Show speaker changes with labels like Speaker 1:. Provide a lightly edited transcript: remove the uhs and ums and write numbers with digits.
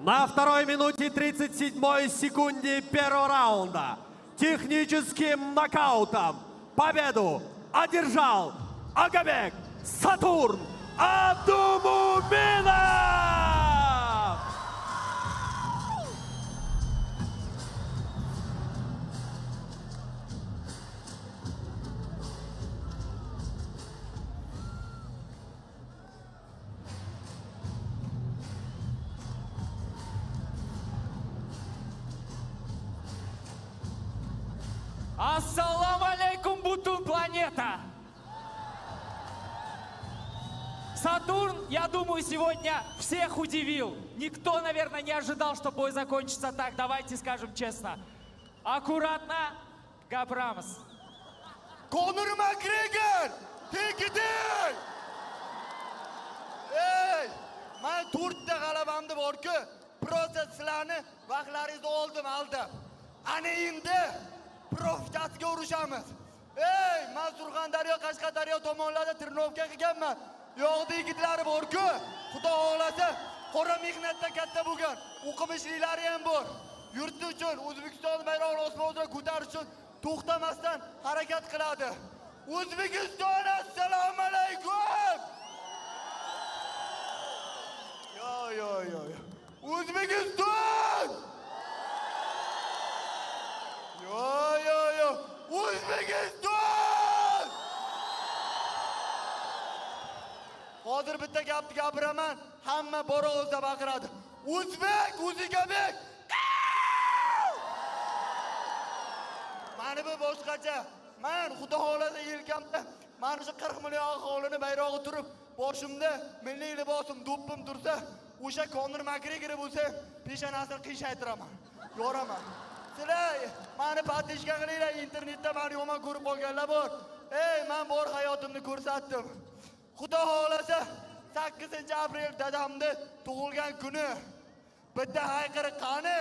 Speaker 1: На второй минуте 37 секунде первого раунда техническим нокаутом победу одержал Агабек Сатурн Абдумуминов!
Speaker 2: Ассаламу алейкум, бутун планета! Сатурн, я думаю, сегодня всех удивил. Никто, наверное, не ожидал, что бой закончится так. Давайте скажем честно. Аккуратно, Габрамс.
Speaker 3: Конор Макгрегор! Tekidik! Ey! Men 4 ta g'alabamni bor-ku, prosta sizlarni vaqtlaringizni oldim, aldab. Ana endi profitasiga urushamiz. Ey, men Surxondaryo, Qashqadaryo tomonlarda trenirovka qilganman. Yo'qda yigitlari bor-ku, Xudo xohlasa, qora mehnatda katta bo'lgan, o'qimishliklari ham bor. Yurti uchun, O'zbekiston bayrog'ini osmonga ko'tarish uchun to'xtamasdan harakat qiladi. O'zbekiston, assalomu alaykum! Yo. O'zbekiston! Yo. O'zbekiston! Hozir bitta gapni gapiraman, hamma bora o'zda baqiradi. O'zbek, o'zigabek! Mani bu boshqacha. Men Xudo xohlasa yelkamda mana shu 40 million aholini bayrog'i turib, boshimda milliy libosim, do'ppim tursa, o'sha Conor Makgregor bo'lsa, peshonasini qiyshaytiraman. Yoraman. Sizlar meni patishga qilinglar, internetda meni yomon ko'rib qolganlar bor. Ey, men bor hayotimni ko'rsatdim. Xudo xohlasa 8-aprel dadamni tug'ilgan kuni bitta hayqiriq qani?